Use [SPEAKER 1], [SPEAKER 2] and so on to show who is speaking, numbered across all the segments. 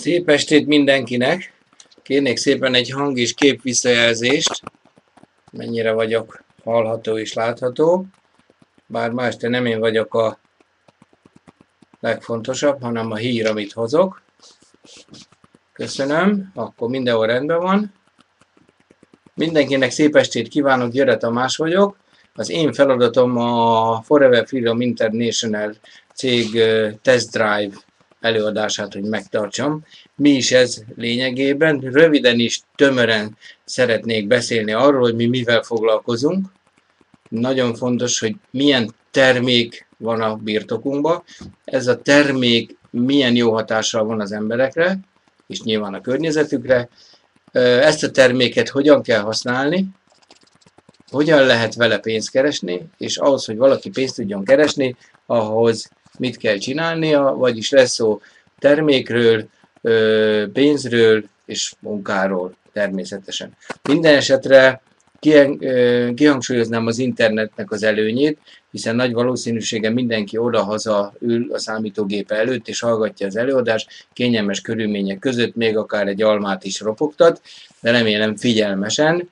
[SPEAKER 1] Szép estét mindenkinek! Kérnék szépen egy hang és kép visszajelzést, mennyire vagyok hallható és látható. Bár ma este nem én vagyok a legfontosabb, hanem a hír, amit hozok. Köszönöm, akkor mindenhol rendben van. Mindenkinek szép estét kívánok, Györe Tamás vagyok. Az én feladatom a Forever Freedom International cég Test Drive előadását, hogy megtartsam. Mi is ez lényegében? Röviden és tömören szeretnék beszélni arról, hogy mi mivel foglalkozunk. Nagyon fontos, hogy milyen termék van a birtokunkban. Ez a termék milyen jó hatással van az emberekre, és nyilván a környezetükre. Ezt a terméket hogyan kell használni, hogyan lehet vele pénzt keresni, és ahhoz, hogy valaki pénzt tudjon keresni, ahhoz mit kell csinálnia, vagyis lesz szó termékről, pénzről és munkáról természetesen. Minden esetre kihangsúlyoznám az internetnek az előnyét, hiszen nagy valószínűséggel mindenki oda-haza ül a számítógépe előtt és hallgatja az előadást, kényelmes körülmények között, még akár egy almát is ropogtat, de remélem figyelmesen,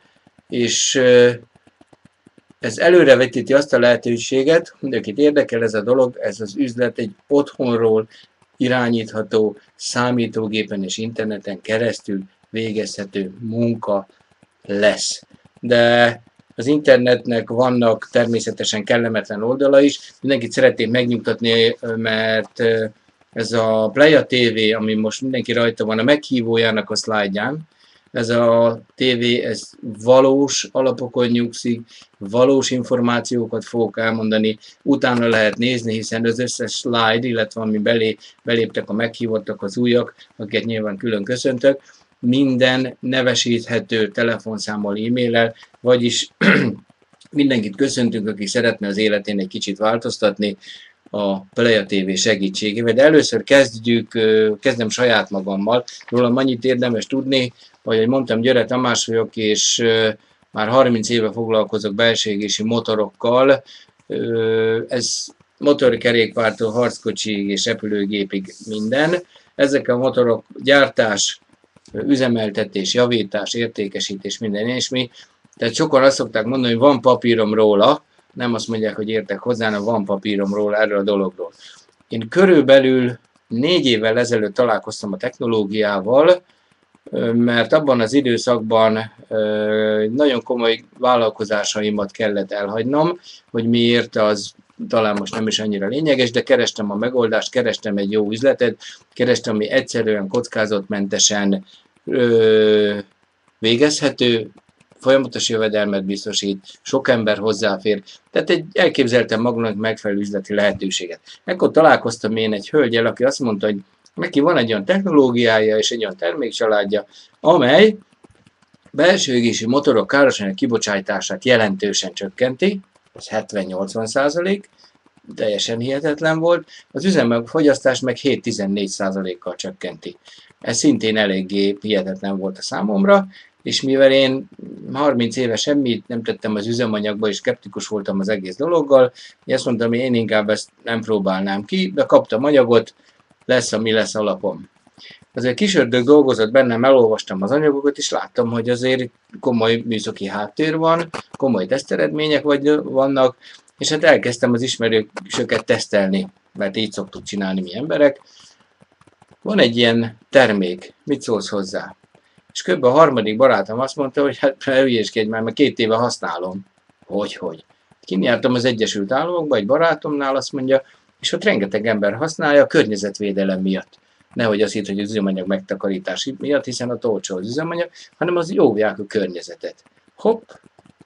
[SPEAKER 1] és ez előrevetíti azt a lehetőséget, hogy akit érdekel ez a dolog, ez az üzlet egy otthonról irányítható számítógépen és interneten keresztül végezhető munka lesz. De az internetnek vannak természetesen kellemetlen oldala is. Mindenkit szeretnék megnyugtatni, mert ez a Playa TV, ami most mindenki rajta van a meghívójának a szlájdján, ez a TV, ez valós alapokon nyugszik, valós információkat fogok elmondani, utána lehet nézni, hiszen az összes slide, illetve ami beléptek a meghívottak, az újak, akiket nyilván külön köszöntök, minden nevesíthető telefonszámmal, e-maillel, vagyis mindenkit köszöntünk, aki szeretne az életén egy kicsit változtatni a Playa TV segítségével. De először kezdem saját magammal. Rólam annyit érdemes tudni, ahogy mondtam, Györe Tamás vagyok, és már 30 éve foglalkozok belső égési motorokkal. Ez motorkerékpártól harckocsiig és repülőgépig minden. Ezek a motorok gyártás, üzemeltetés, javítás, értékesítés, minden ilyesmi. Tehát sokan azt szokták mondani, hogy van papírom róla, nem azt mondják, hogy értek hozzá, hanem van papírom róla erről a dologról. Én körülbelül 4 évvel ezelőtt találkoztam a technológiával, mert abban az időszakban nagyon komoly vállalkozásaimat kellett elhagynom, hogy miért, az talán most nem is annyira lényeges, de kerestem a megoldást, kerestem egy jó üzletet, kerestem, ami egyszerűen, kockázatmentesen végezhető, folyamatos jövedelmet biztosít, sok ember hozzáfér, tehát elképzeltem magamnak megfelelő üzleti lehetőséget. Ekkor találkoztam én egy hölgyel, aki azt mondta, hogy neki van egy olyan technológiája és egy olyan termékcsaládja, amely belső égési motorok károsanyag kibocsátását jelentősen csökkenti, ez 70-80%, teljesen hihetetlen volt, az üzemanyagfogyasztás meg 7-14%-kal csökkenti. Ez szintén eléggé hihetetlen volt a számomra, és mivel én 30 éve semmit nem tettem az üzemanyagba, és skeptikus voltam az egész dologgal, azt mondtam, hogy én inkább ezt nem próbálnám ki, de kaptam anyagot, lesz, ami lesz alapom. Azért kis ördög dolgozott bennem, elolvastam az anyagokat, és láttam, hogy azért komoly műszaki háttér van, komoly teszteredmények vannak, és hát elkezdtem az ismerősöket tesztelni, mert így szoktuk csinálni mi emberek. Van egy ilyen termék, mit szólsz hozzá? És kb. A harmadik barátom azt mondta, hogy hát hülyéskedj már, mert 2 éve használom. Hogy? Kint jártam az Egyesült Államokba, egy barátomnál, azt mondja, és ott rengeteg ember használja a környezetvédelem miatt. Nehogy azt hitt, hogy az üzemanyag megtakarítás miatt, hiszen a olcsó az üzemanyag, hanem az jóvják a környezetet. Hopp,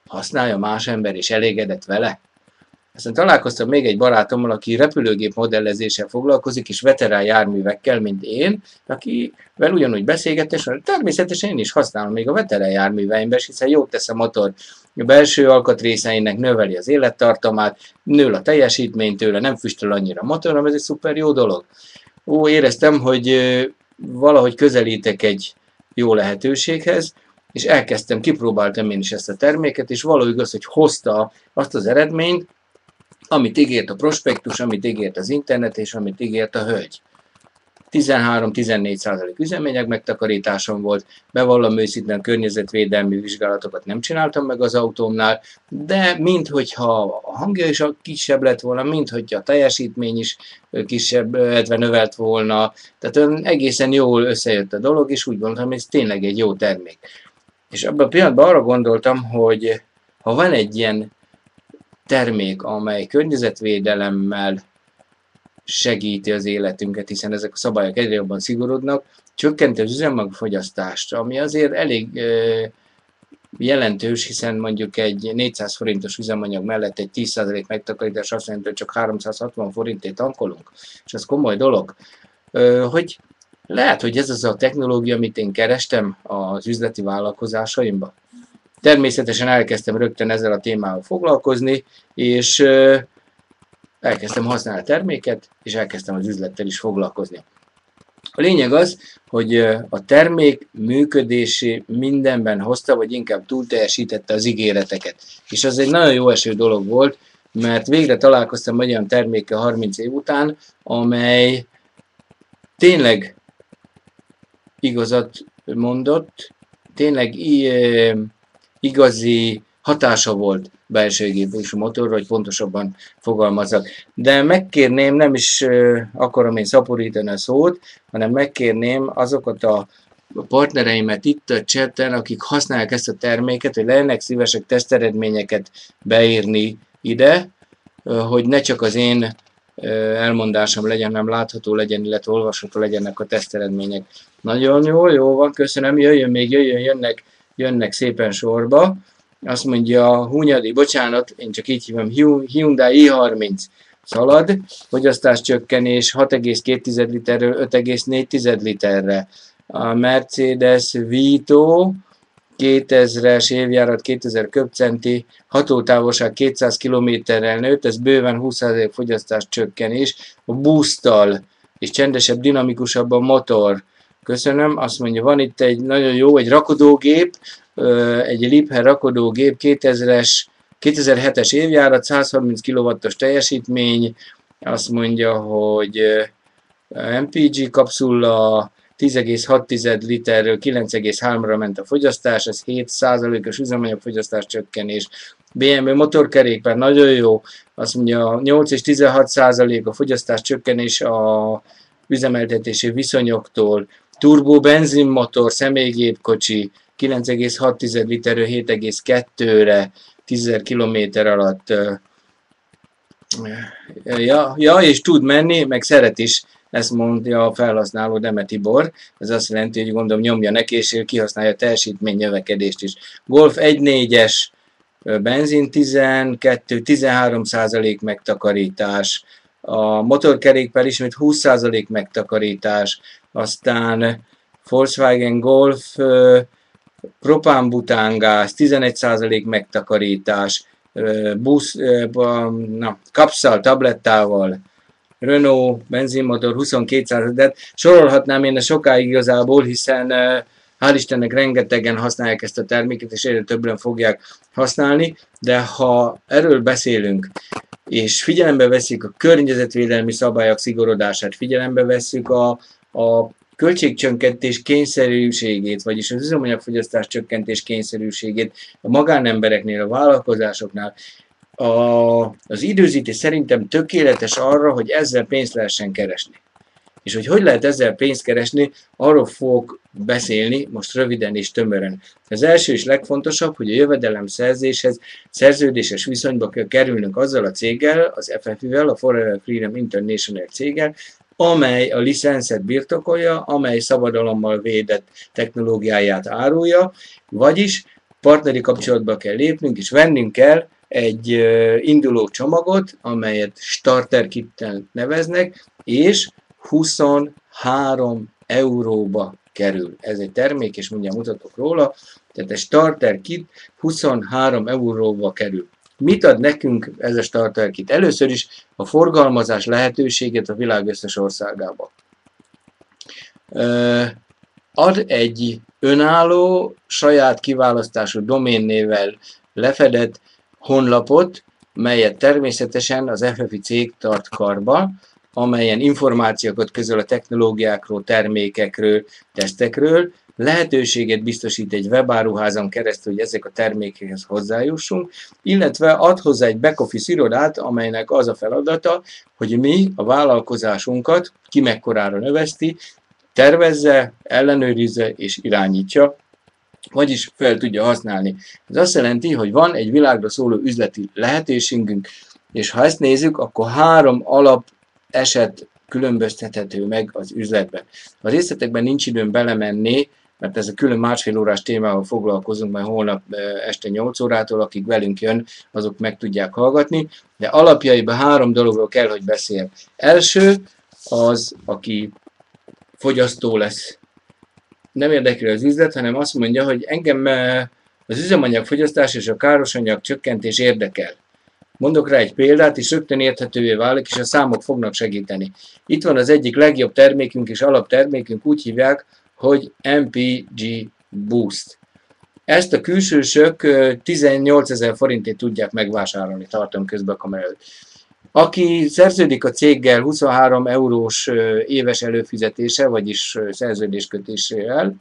[SPEAKER 1] használja más ember, és elégedett vele. Aztán találkoztam még egy barátommal, aki repülőgép modellezéssel foglalkozik, és veterán járművekkel, mint én, akivel ugyanúgy beszélgettem, és természetesen én is használom még a veterán járműveimben, hiszen jót tesz a motor. A belső alkatrészeinek növeli az élettartamát, nő a teljesítmény tőle, nem füstöl annyira a motor, hanem ez egy szuper jó dolog. Éreztem, hogy valahogy közelítek egy jó lehetőséghez, és elkezdtem, kipróbáltam én is ezt a terméket, és való igaz, hogy hozta azt az eredményt, amit ígért a prospektus, amit ígért az internet, és amit ígért a hölgy. 13-14% üzemanyag megtakarításom volt, bevallom őszintén, környezetvédelmi vizsgálatokat nem csináltam meg az autómnál, de minthogyha a hangja is kisebb lett volna, minthogyha a teljesítmény is kisebb, illetve növelt volna, tehát egészen jól összejött a dolog, és úgy gondoltam, hogy ez tényleg egy jó termék. És abban a pillanatban arra gondoltam, hogy ha van egy ilyen termék, amely környezetvédelemmel segíti az életünket, hiszen ezek a szabályok egyre jobban szigorodnak, csökkenti az üzemanyagfogyasztást, ami azért elég jelentős, hiszen mondjuk egy 400 forintos üzemanyag mellett egy 10% megtakarítás azt jelenti, hogy csak 360 forintért tankolunk, és ez komoly dolog. Hogy lehet, hogy ez az a technológia, amit én kerestem az üzleti vállalkozásaimban. Természetesen elkezdtem rögtön ezzel a témával foglalkozni, és elkezdtem használni a terméket, és elkezdtem az üzlettel is foglalkozni. A lényeg az, hogy a termék működési mindenben hozta, vagy inkább túlteljesítette az ígéreteket. És az egy nagyon jó eső dolog volt, mert végre találkoztam egy olyan termékkel 30 év után, amely tényleg igazat mondott, tényleg igazi hatása volt belső égépésű motorra, hogy pontosabban fogalmazzak. De megkérném, nem is akarom én szaporítani a szót, hanem megkérném azokat a partnereimet itt a chaten, akik használják ezt a terméket, hogy legyenek szívesek teszteredményeket beírni ide, hogy ne csak az én elmondásom legyen, nem látható legyen, illetve olvasható legyenek a teszteredmények. Nagyon jó van, köszönöm, jönnek szépen sorba. Azt mondja Hunyadi, bocsánat, én csak így hívom, Hyundai i30 szalad, fogyasztás csökkenés 6,2 literről 5,4 literre. A Mercedes Vito 2000-es évjárat 2000 köbcenti, hatótávolság 200 km-rel nőtt, ez bőven 20% fogyasztás csökkenés. A Boosttal és csendesebb, dinamikusabb a motor. Köszönöm, azt mondja, van itt egy nagyon jó, egy rakodógép, egy Liebherr rakodógép, 2007-es évjárat, 130 kW-os teljesítmény, azt mondja, hogy MPG kapszula, 10,6 literről 9,3-ra ment a fogyasztás, ez 7%-os üzemanyagfogyasztás csökkenés. BMW motorkerékpár nagyon jó, azt mondja 8 és 16% a fogyasztás csökkenés a üzemeltetési viszonyoktól. Turbo benzinmotor, személygépkocsi 9,6 literről 7,2-re 10 km alatt. Ja, és tud menni, meg szeret is, ezt mondja a felhasználó Deme Tibor. Ez azt jelenti, hogy gondolom nyomja neki, és kihasználja a teljesítmény növekedést is. Golf 1.4-es benzin 13% megtakarítás. A motorkerékpár ismét 20% megtakarítás. Aztán Volkswagen Golf propán-butángáz 11% megtakarítás. Kapszal, tablettával, Renault benzinmotor 22%, de sorolhatnám én sokáig igazából, hiszen hál' Istennek rengetegen használják ezt a terméket, és egyre többen fogják használni, de ha erről beszélünk, és figyelembe veszik a környezetvédelmi szabályok szigorodását, figyelembe vesszük a költségcsökkentés kényszerűségét, vagyis az üzemanyagfogyasztás csökkentés kényszerűségét a magánembereknél, a vállalkozásoknál, az időzítés szerintem tökéletes arra, hogy ezzel pénzt lehessen keresni. És hogy lehet ezzel pénzt keresni, arról fogok beszélni most röviden és tömören. Az első és legfontosabb, hogy a jövedelemszerzéshez szerződéses viszonyba kell kerülnünk azzal a céggel, az FFI-vel, a Forever Freedom International céggel, amely a licenszet birtokolja, amely szabadalommal védett technológiáját árulja, vagyis partneri kapcsolatba kell lépnünk, és vennünk kell egy induló csomagot, amelyet starter kittel neveznek, és 23 euróba kerül. Ez egy termék, és mindjárt mutatok róla. Tehát egy starter kit 23 euróba kerül. Mit ad nekünk ez a starter kit? Először is a forgalmazás lehetőséget a világ összes országába. Ad egy önálló, saját kiválasztású doménnével lefedett honlapot, melyet természetesen az FFI cég tart karba. amelyen információkat közöl a technológiákról, termékekről, tesztekről, lehetőséget biztosít egy webáruházon keresztül, hogy ezek a termékekhez hozzájussunk, illetve ad hozzá egy back-office irodát, amelynek az a feladata, hogy mi a vállalkozásunkat ki mekkorára növeszti, tervezze, ellenőrizze és irányítsa, vagyis fel tudja használni. Ez azt jelenti, hogy van egy világra szóló üzleti lehetőségünk, és ha ezt nézzük, akkor 3 alap eset különböztethető meg az üzletben. A részletekben nincs időm belemenni, mert ez a külön másfél órás témával foglalkozunk, majd holnap este 8 órától, akik velünk jön, azok meg tudják hallgatni, de alapjaiban 3 dologról kell, hogy beszél. Első az, aki fogyasztó lesz. Nem érdekli az üzlet, hanem azt mondja, hogy engem az üzemanyagfogyasztás és a károsanyag csökkentés érdekel. Mondok rá egy példát, és rögtön érthetővé válik, és a számok fognak segíteni. Itt van az egyik legjobb termékünk és alaptermékünk, úgy hívják, hogy MPG Boost. Ezt a külsősök 18 000 forintért tudják megvásárolni, tartom közben a kamera előtt. Aki szerződik a céggel 23 eurós éves előfizetése, vagyis szerződéskötésével,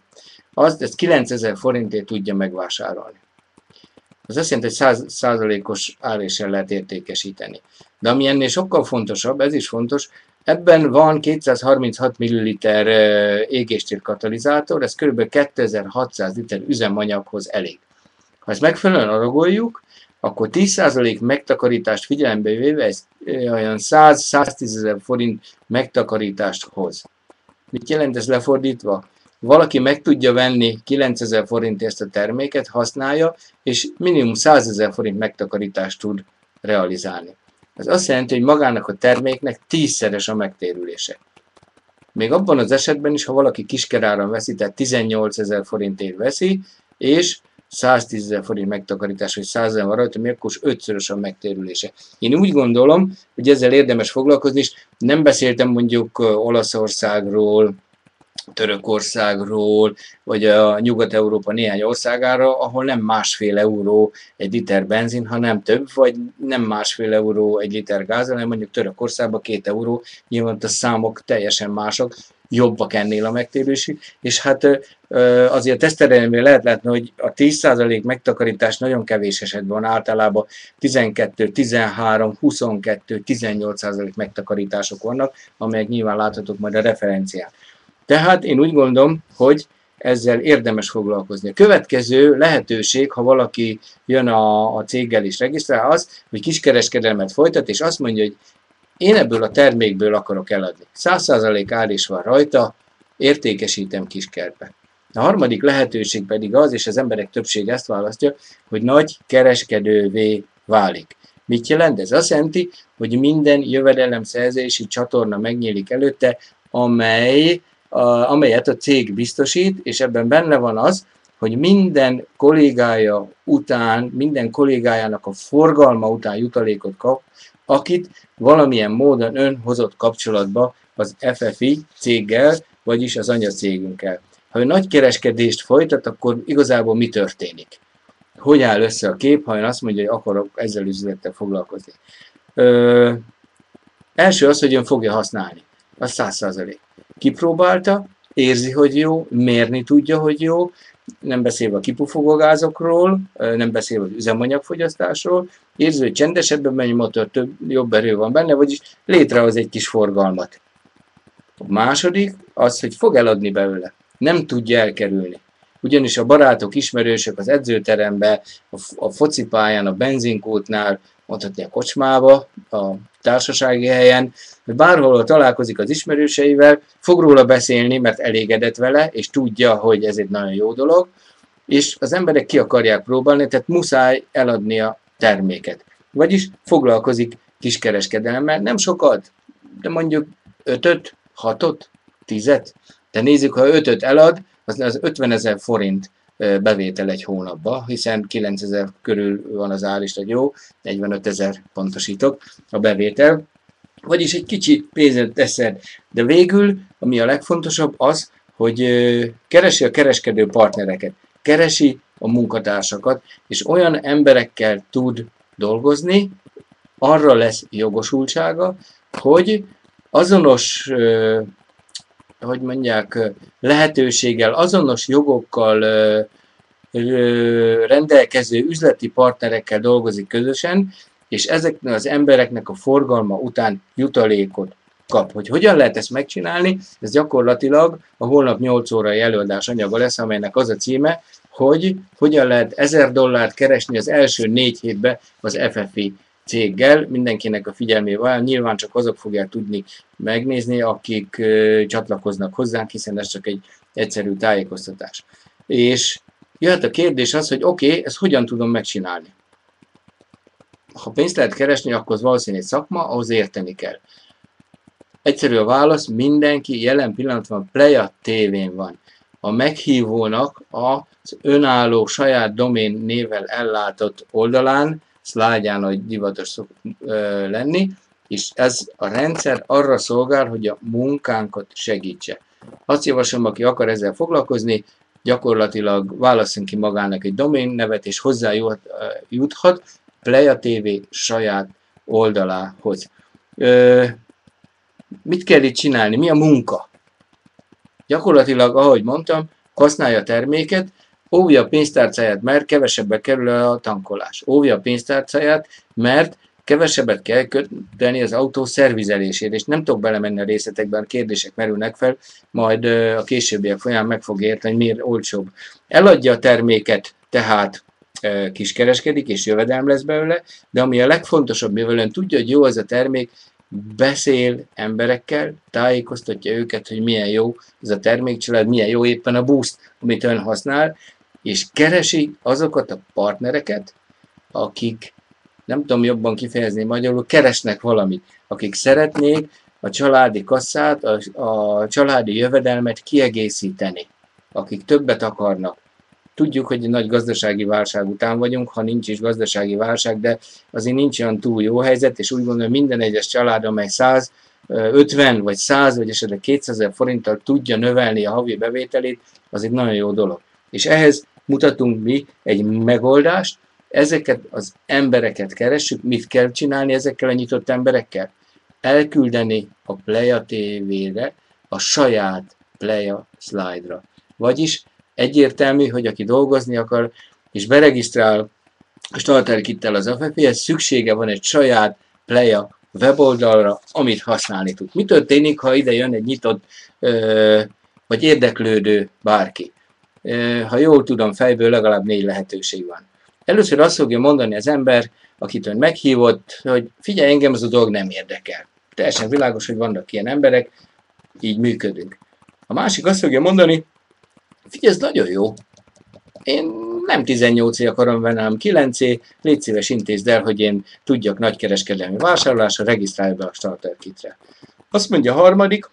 [SPEAKER 1] azt ezt 9000 forintért tudja megvásárolni. Az azt jelenti, hogy 100%-os áréssel lehet értékesíteni. De ami ennél sokkal fontosabb, ez is fontos, ebben van 236 ml égéstér katalizátor, ez kb. 2600 liter üzemanyaghoz elég. Ha ezt megfelelően adagoljuk, akkor 10% megtakarítást figyelembe véve ez olyan 100-110 000 forint megtakarítást hoz. Mit jelent ez lefordítva? Valaki meg tudja venni 9000 forintért ezt a terméket, használja, és minimum 100 000 forint megtakarítást tud realizálni. Ez azt jelenti, hogy magának a terméknek 10-szeres a megtérülése. Még abban az esetben is, ha valaki kiskeráron veszi, tehát 18 000 forintért veszi, és 110 000 forint megtakarítás, vagy 100 000 van rajta, akkor 5-szörös a megtérülése. Én úgy gondolom, hogy ezzel érdemes foglalkozni, és nem beszéltem mondjuk Olaszországról, Törökországról, vagy a Nyugat-Európa néhány országára, ahol nem 1,5 euró egy liter benzin, hanem több, vagy nem 1,5 euró egy liter gáz, hanem mondjuk Törökországban 2 euró, nyilván a számok teljesen mások, jobbak ennél a megtérülésig, és hát azért tesztelemben lehet látni, hogy a 10% megtakarítás nagyon kevés esetben van, általában 12, 13, 22, 18% megtakarítások vannak, amelyek nyilván láthatók majd a referencián. Tehát én úgy gondolom, hogy ezzel érdemes foglalkozni. A következő lehetőség, ha valaki jön a céggel és regisztrál, az, hogy kiskereskedelmet folytat, és azt mondja, hogy én ebből a termékből akarok eladni. 100% ár is van rajta, értékesítem kiskertbe. A harmadik lehetőség pedig az, és az emberek többsége ezt választja, hogy nagy kereskedővé válik. Mit jelent ez? Azt jelenti, hogy minden jövedelemszerzési csatorna megnyílik előtte, amelyet a cég biztosít, és ebben benne van az, hogy minden kollégája után, minden kollégájának a forgalma után jutalékot kap, akit valamilyen módon ön hozott kapcsolatba az FFI céggel, vagyis az anyacégünkkel. Ha ön nagy kereskedést folytat, akkor igazából mi történik? Hogy áll össze a kép, ha ön azt mondja, hogy akarok ezzel üzlettel foglalkozni? Első az, hogy ön fogja használni. Az 100%. Kipróbálta, érzi, hogy jó, mérni tudja, hogy jó, nem beszélve a kipufogógázokról, nem beszélve az üzemanyagfogyasztásról, érzi, hogy csendesebben megy a motor, jobb erő van benne, vagyis létrehoz egy kis forgalmat. A második az, hogy fog eladni belőle, nem tudja elkerülni. Ugyanis a barátok, ismerősök az edzőteremben, a focipályán, a benzinkútnál, mondhatni a kocsmába, a társasági helyen, bárhol találkozik az ismerőseivel, fog róla beszélni, mert elégedett vele, és tudja, hogy ez egy nagyon jó dolog, és az emberek ki akarják próbálni, tehát muszáj eladni a terméket. Vagyis foglalkozik kiskereskedelemmel, nem sokat, de mondjuk 5-öt, 6-ot, 10-et. De nézzük, ha 5-öt elad, az 50 000 forint bevétel egy hónapba, hiszen 9 000 körül van az ár is, hogy jó, 45 000 pontosítok a bevétel. Vagyis egy kicsi pénzet teszed, de végül, ami a legfontosabb az, hogy keresi a kereskedő partnereket, keresi a munkatársakat, és olyan emberekkel tud dolgozni, arra lesz jogosultsága, hogy azonos, hogy mondják, lehetőséggel, azonos jogokkal rendelkező üzleti partnerekkel dolgozik közösen, és ezeknek az embereknek a forgalma után jutalékot kap. Hogy hogyan lehet ezt megcsinálni, ez gyakorlatilag a holnap 8 órai előadás anyaga lesz, amelynek az a címe, hogy hogyan lehet $1000 keresni az első 4 hétben az FFI céggel. Mindenkinek a figyelmével, nyilván csak azok fogják tudni megnézni, akik csatlakoznak hozzánk, hiszen ez csak egy egyszerű tájékoztatás. És jöhet a kérdés az, hogy oké, ezt hogyan tudom megcsinálni? Ha pénzt lehet keresni, akkor az valószínűleg egy szakma, ahhoz érteni kell. Egyszerű a válasz, mindenki jelen pillanatban Pleja TV-n van. A meghívónak az önálló saját domén névvel ellátott oldalán, szlájdján, hogy divatos szok lenni, és ez a rendszer arra szolgál, hogy a munkánkat segítse. Azt javaslom, aki akar ezzel foglalkozni, gyakorlatilag válasszon ki magának egy domén nevet, és hozzájuthat Pleja TV saját oldalához. Mit kell itt csinálni? Mi a munka? Gyakorlatilag, ahogy mondtam, használja a terméket, óvja a pénztárcáját, mert kevesebbe kerül a tankolás. Óvja a pénztárcáját, mert kevesebbet kell kötni az autó szervizelésére, és nem tudok belemenni a részletekben, kérdések merülnek fel, majd a későbbiek folyamán meg fog érteni, hogy miért olcsóbb. Eladja a terméket, tehát kiskereskedik, és jövedelem lesz belőle, de ami a legfontosabb, mivel ön tudja, hogy jó ez a termék, beszél emberekkel, tájékoztatja őket, hogy milyen jó ez a termékcsalád, milyen jó éppen a boost, amit ön használ, és keresi azokat a partnereket, akik, nem tudom jobban kifejezni magyarul, keresnek valamit, akik szeretnék a családi kasszát, a családi jövedelmet kiegészíteni, akik többet akarnak. Tudjuk, hogy egy nagy gazdasági válság után vagyunk, ha nincs is gazdasági válság, de azért nincs olyan túl jó helyzet, és úgy gondolom, minden egyes család, amely 150 vagy 100 vagy esetleg 200 000 forinttal tudja növelni a havi bevételét, az egy nagyon jó dolog. És ehhez mutatunk mi egy megoldást, ezeket az embereket keressük, mit kell csinálni ezekkel a nyitott emberekkel? Elküldeni a Pleja TV-re a saját Pleja slide-ra. Vagyis egyértelmű, hogy aki dolgozni akar, és beregisztrál a starter kittel az FFI-hez, szüksége van egy saját Pleja weboldalra, amit használni tud. Mi történik, ha ide jön egy nyitott vagy érdeklődő bárki? Ha jól tudom, fejből legalább 4 lehetőség van. Először azt fogja mondani az ember, akit ön meghívott, hogy figyelj, engem ez a dolog nem érdekel. Teljesen világos, hogy vannak ilyen emberek, így működünk. A másik azt fogja mondani, figyelj, ez nagyon jó. Én nem 18 év akarom venni, hanem 9 év, légy szíves, intézd el, hogy én tudjak nagykereskedelmi vásárlásra, regisztrálj be a starter kitre. Azt mondja a harmadik,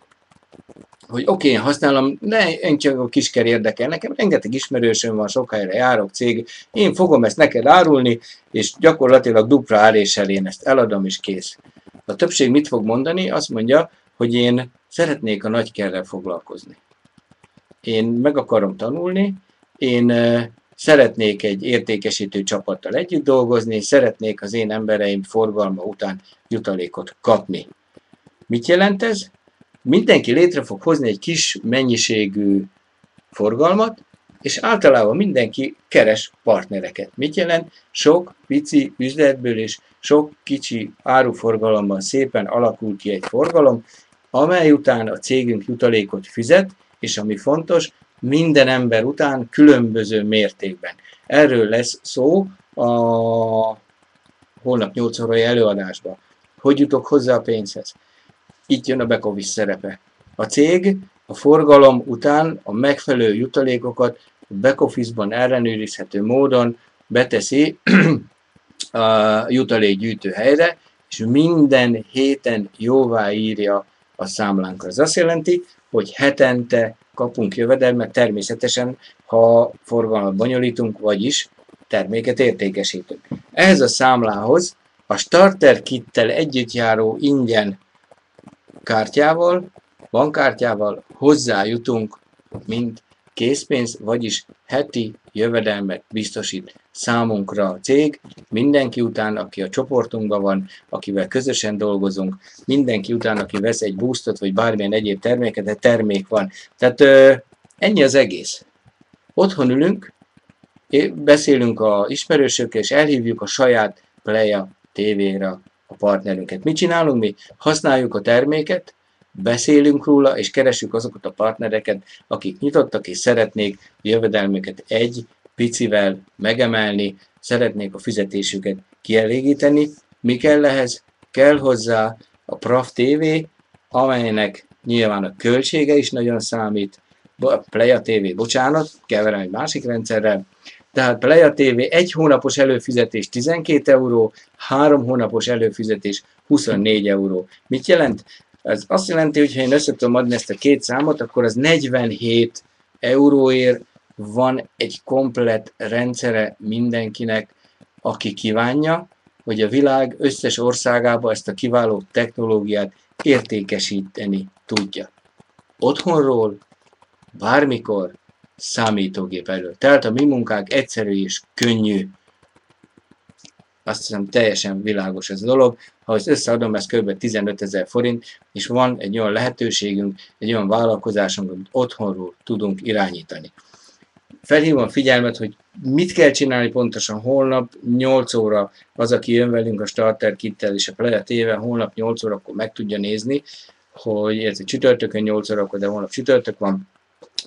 [SPEAKER 1] hogy oké, én használom, én csak a kisker érdekel, nekem rengeteg ismerősöm van, sok helyre járok, cég, én fogom ezt neked árulni, és gyakorlatilag dupla áréssel én ezt eladom, és kész. A többség mit fog mondani? Azt mondja, hogy én szeretnék a nagykerrel foglalkozni. Én meg akarom tanulni, én szeretnék egy értékesítő csapattal együtt dolgozni, szeretnék az én embereim forgalma után jutalékot kapni. Mit jelent ez? Mindenki létre fog hozni egy kis mennyiségű forgalmat, és általában mindenki keres partnereket. Mit jelent? Sok pici üzletből és sok kicsi áruforgalomban szépen alakul ki egy forgalom, amely után a cégünk jutalékot fizet, és ami fontos, minden ember után különböző mértékben. Erről lesz szó a holnap 8 órai előadásban. Hogy jutok hozzá a pénzhez? Itt jön a back office szerepe. A cég a forgalom után a megfelelő jutalékokat a back office-ban ellenőrizhető módon beteszi a jutalékgyűjtő helyre, és minden héten jóvá írja a számlánkra. Ez azt jelenti, hogy hetente kapunk jövedelmet, természetesen, ha forgalmat bonyolítunk, vagyis terméket értékesítünk. Ehhez a számlához a starter kittel együtt járó ingyen kártyával, bankkártyával hozzájutunk, mint készpénz, vagyis heti jövedelmet biztosít számunkra a cég, mindenki után, aki a csoportunkban van, akivel közösen dolgozunk, mindenki után, aki vesz egy boostot, vagy bármilyen egyéb terméket, de termék van. Tehát ennyi az egész. Otthon ülünk, beszélünk az ismerősökkel, és elhívjuk a saját Pleja TV-re a partnerünket. Mit csinálunk mi? Használjuk a terméket, beszélünk róla, és keresünk azokat a partnereket, akik nyitottak, és szeretnék a jövedelmüket egy picivel megemelni, szeretnék a fizetésüket kielégíteni. Mi kell ehhez? Kell hozzá a PRAV TV, amelynek nyilván a költsége is nagyon számít, Pleja TV, bocsánat, keverem egy másik rendszerrel, tehát Pleja TV 1 hónapos előfizetés 12 euró, 3 hónapos előfizetés 24 euró. Mit jelent? Ez azt jelenti, hogy ha én össze tudom adni ezt a két számot, akkor az 47 euróért van egy komplett rendszere mindenkinek, aki kívánja, hogy a világ összes országába ezt a kiváló technológiát értékesíteni tudja. Otthonról, bármikor, számítógép elől. Tehát a mi munkánk egyszerű és könnyű. Azt hiszem teljesen világos ez a dolog. Ha ezt összeadom, ez kb. 15 000 forint, és van egy olyan lehetőségünk, egy olyan vállalkozásunk, amit otthonról tudunk irányítani. Felhívom a figyelmet, hogy mit kell csinálni pontosan holnap 8 óra, az, aki jön velünk a Starter Kittel és a Pleja TV, holnap 8 órakor meg tudja nézni, hogy ez csütörtökön 8 órakor, de holnap csütörtök van,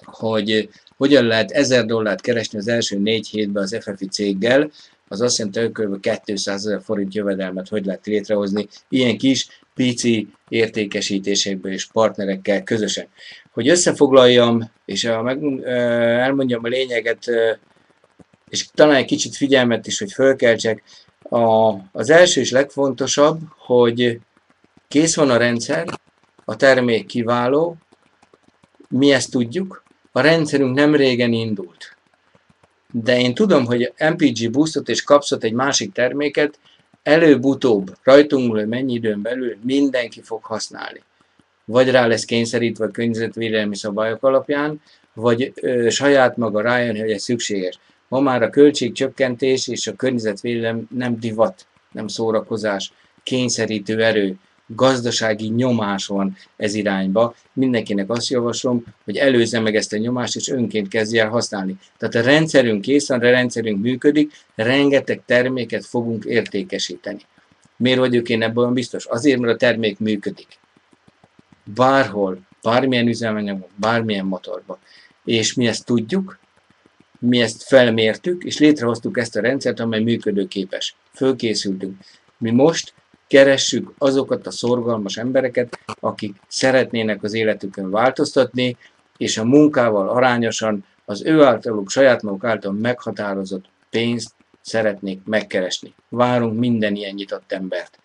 [SPEAKER 1] hogy hogyan lehet $1000 keresni az első 4 hétben az FFI céggel, az azt jelenti, hogy kb. 200 000 forint jövedelmet hogy lehet létrehozni ilyen kis, pici értékesítésekből és partnerekkel közösen. Hogy összefoglaljam, és elmondjam a lényeget, és talán egy kicsit figyelmet is, hogy fölkeltsek, az első és legfontosabb, hogy kész van a rendszer, a termék kiváló, mi ezt tudjuk, a rendszerünk nem régen indult. De én tudom, hogy MPG Boostot és kapszott egy másik terméket, előbb-utóbb, rajtunk mennyi időn belül mindenki fog használni. Vagy rá lesz kényszerítve a környezetvédelmi szabályok alapján, vagy saját maga rájön, hogy ez szükséges. Ma már a költségcsökkentés és a környezetvédelem nem divat, nem szórakozás, kényszerítő erő, gazdasági nyomás van ez irányba. Mindenkinek azt javaslom, hogy előzze meg ezt a nyomást, és önként kezdje el használni. Tehát a rendszerünk kész van, a rendszerünk működik, rengeteg terméket fogunk értékesíteni. Miért vagyok én ebből biztos? Azért, mert a termék működik. Bárhol, bármilyen üzemanyagon, bármilyen motorban. És mi ezt tudjuk, mi ezt felmértük, és létrehoztuk ezt a rendszert, amely működőképes. Fölkészültünk. Mi most keressük azokat a szorgalmas embereket, akik szeretnének az életükön változtatni, és a munkával arányosan az ő általuk, saját maguk által meghatározott pénzt szeretnék megkeresni. Várunk minden ilyen nyitott embert,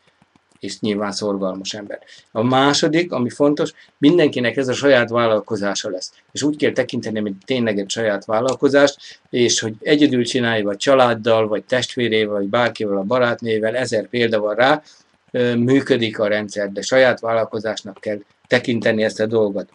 [SPEAKER 1] és nyilván szorgalmas ember. A második, ami fontos, mindenkinek ez a saját vállalkozása lesz. És úgy kell tekinteni, mint tényleg egy saját vállalkozást, és hogy egyedül csinálja, vagy családdal, vagy testvérével, vagy bárkivel, a barátnével, 1000 példa van rá, működik a rendszer, de saját vállalkozásnak kell tekinteni ezt a dolgot.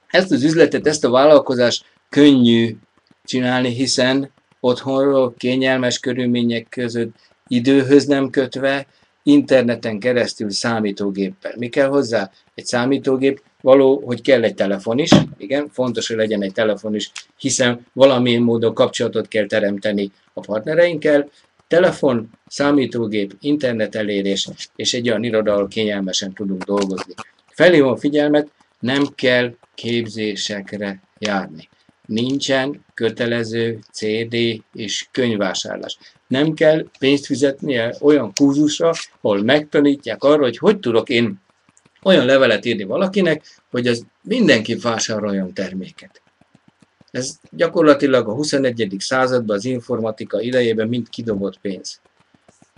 [SPEAKER 1] Ezt az üzletet, ezt a vállalkozást könnyű csinálni, hiszen otthonról, kényelmes körülmények között, időhöz nem kötve, interneten keresztül számítógéppel. Mi kell hozzá? Egy számítógép, hogy kell egy telefon is, igen, fontos, hogy legyen egy telefon is, hiszen valamilyen módon kapcsolatot kell teremteni a partnereinkkel. Telefon, számítógép, internet elérés, és egy olyan iroda, ahol kényelmesen tudunk dolgozni. Felhívom a figyelmet, nem kell képzésekre járni. Nincsen kötelező CD és könyvvásárlás. Nem kell pénzt fizetnie olyan kurzusra, ahol megtanítják arra, hogy hogy tudok én olyan levelet írni valakinek, hogy az mindenki vásároljon terméket. Ez gyakorlatilag a 21. században az informatika idejében mind kidobott pénz.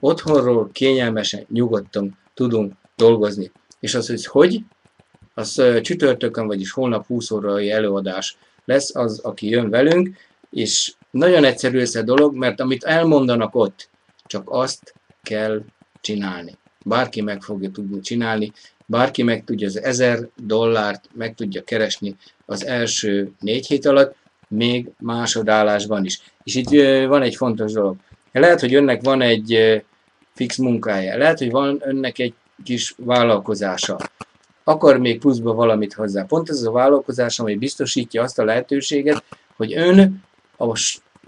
[SPEAKER 1] Otthonról kényelmesen, nyugodtan tudunk dolgozni. És az, hogy az csütörtökön, vagyis holnap 20 órai előadás lesz az, aki jön velünk, és nagyon egyszerű ez a dolog, mert amit elmondanak ott, csak azt kell csinálni. Bárki meg fogja tudni csinálni, bárki meg tudja az $1000 meg tudja keresni az első 4 hét alatt, még másodállásban is. És itt van egy fontos dolog. Lehet, hogy önnek van egy fix munkája, lehet, hogy van önnek egy kis vállalkozása, akar még pluszba valamit hozzá. Pont ez a vállalkozás, ami biztosítja azt a lehetőséget, hogy ön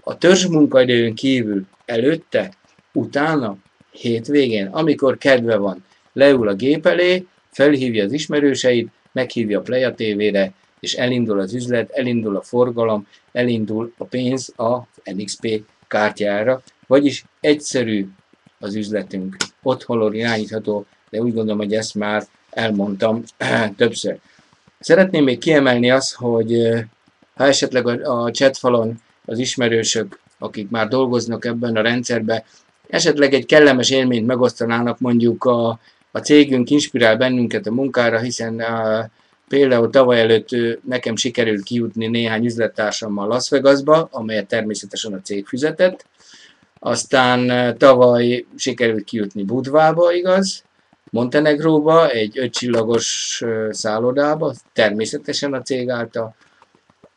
[SPEAKER 1] a törzs munkaidőn kívül előtte, utána, hétvégén, amikor kedve van, leül a gép elé, felhívja az ismerőseit, meghívja a Playa TV-re, és elindul az üzlet, elindul a forgalom, elindul a pénz a NXP kártyára, vagyis egyszerű az üzletünk, otthonról irányítható, de úgy gondolom, hogy ezt már elmondtam többször. Szeretném még kiemelni azt, hogy ha esetleg a chatfalon az ismerősök, akik már dolgoznak ebben a rendszerben, esetleg egy kellemes élményt megosztanának, mondjuk a cégünk inspirál bennünket a munkára, hiszen például tavaly előtt nekem sikerült kijutni néhány üzlettársammal Las Vegasba, amelyet természetesen a cég fizetett. Aztán tavaly sikerült kijutni Budvába, igaz? Montenegróba, egy 5 csillagos szállodába, természetesen a cég által.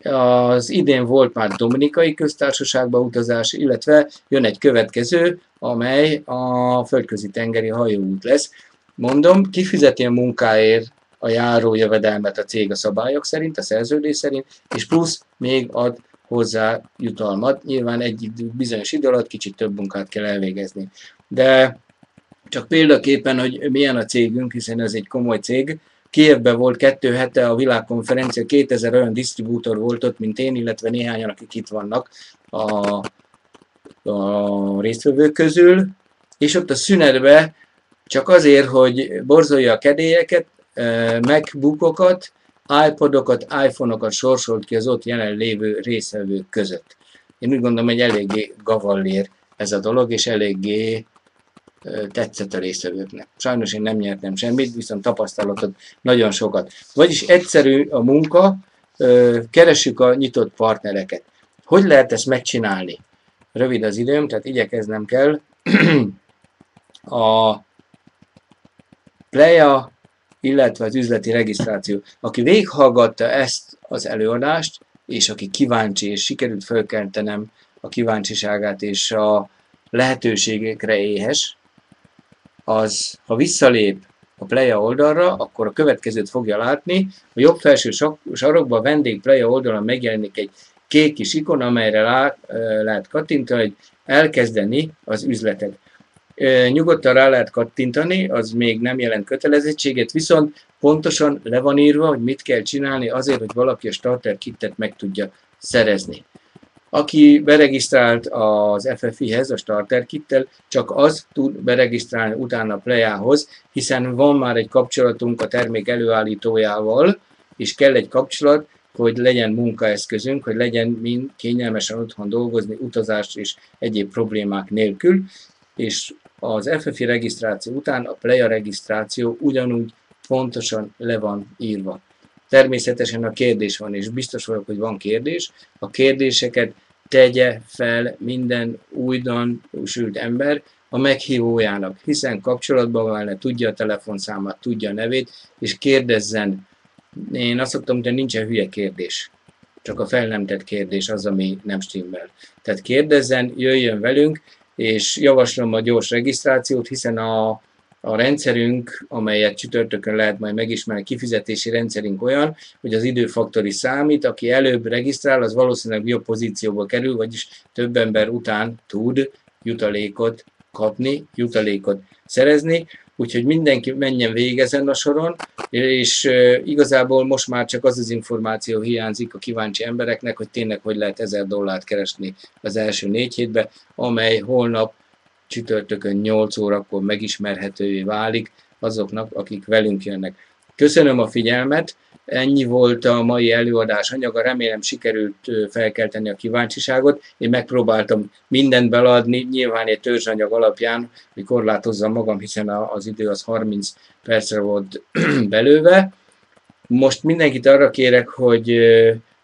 [SPEAKER 1] Az idén volt már Dominikai Köztársaságba utazás, illetve jön egy következő, amely a földközi tengeri hajóút lesz. Mondom, kifizeti a munkáért a járó jövedelmet a cég a szabályok szerint, a szerződés szerint, és plusz még ad hozzá jutalmat. Nyilván egy bizonyos idő alatt kicsit több munkát kell elvégezni. De csak példaképpen, hogy milyen a cégünk, hiszen ez egy komoly cég. Kijevben volt 2 hete a világkonferencia, 2000 olyan disztribútor volt ott, mint én, illetve néhányan, akik itt vannak a résztvevők közül, és ott a szünetbe csak azért, hogy borzolja a kedélyeket, MacBookokat, iPodokat, iPhone-okat sorsolt ki az ott jelenlévő résztvevők között. Én úgy gondolom, hogy eléggé gavallér ez a dolog, és eléggé tetszett a résztvevőknek. Sajnos én nem nyertem semmit, viszont tapasztalatot nagyon sokat. Vagyis egyszerű a munka, keressük a nyitott partnereket. Hogy lehet ezt megcsinálni? Rövid az időm, tehát igyekeznem kell. A Playa, illetve az üzleti regisztráció. Aki végighallgatta ezt az előadást, és aki kíváncsi, és sikerült fölkeltenem a kíváncsiságát és a lehetőségekre éhes, az, ha visszalép a Playa oldalra, akkor a következőt fogja látni. A jobb felső sarokban a vendég Playa oldalon megjelenik egy kék kis ikon, amelyre lehet kattintani, hogy elkezdeni az üzletet. Nyugodtan rá lehet kattintani, az még nem jelent kötelezettséget, viszont pontosan le van írva, hogy mit kell csinálni azért, hogy valaki a starter kittet meg tudja szerezni. Aki beregisztrált az FFI-hez, a starter kittel, csak az tud beregisztrálni utána a Playához, hiszen van már egy kapcsolatunk a termék előállítójával, és kell egy kapcsolat, hogy legyen munkaeszközünk, hogy legyen mind kényelmesen otthon dolgozni, utazást és egyéb problémák nélkül, és az FFI regisztráció után a Playa regisztráció ugyanúgy pontosan le van írva. Természetesen a kérdés van, és biztos vagyok, hogy van kérdés. A kérdéseket tegye fel minden újdonsült ember a meghívójának, hiszen kapcsolatban van vele, tudja a telefonszámát, tudja a nevét, és kérdezzen. Én azt szoktam, hogy nincsen hülye kérdés, csak a fel nem tett kérdés az, ami nem stimmel. Tehát kérdezzen, jöjjön velünk, és javaslom a gyors regisztrációt, hiszen a rendszerünk, amelyet csütörtökön lehet majd megismerni, kifizetési rendszerünk olyan, hogy az időfaktor is számít, aki előbb regisztrál, az valószínűleg jobb pozícióba kerül, vagyis több ember után tud jutalékot kapni, jutalékot szerezni, úgyhogy mindenki menjen végig ezen a soron, és igazából most már csak az információ hiányzik a kíváncsi embereknek, hogy tényleg hogy lehet $1000 keresni az első 4 hétben, amely holnap csütörtökön 8 órakor megismerhetővé válik azoknak, akik velünk jönnek. Köszönöm a figyelmet, ennyi volt a mai előadás anyaga, remélem sikerült felkelteni a kíváncsiságot. Én megpróbáltam mindent beleadni, nyilván egy törzsanyag alapján, hogy korlátozzam magam, hiszen az idő az 30 percre volt belőve. Most mindenkit arra kérek, hogy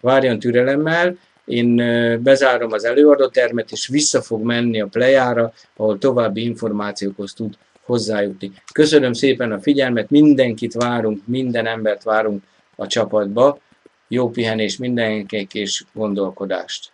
[SPEAKER 1] várjon türelemmel, én bezárom az előadótermet, és vissza fog menni a Playára, ahol további információkhoz tud hozzájutni. Köszönöm szépen a figyelmet, mindenkit várunk, minden embert várunk a csapatba. Jó pihenés mindenkinek és gondolkodást!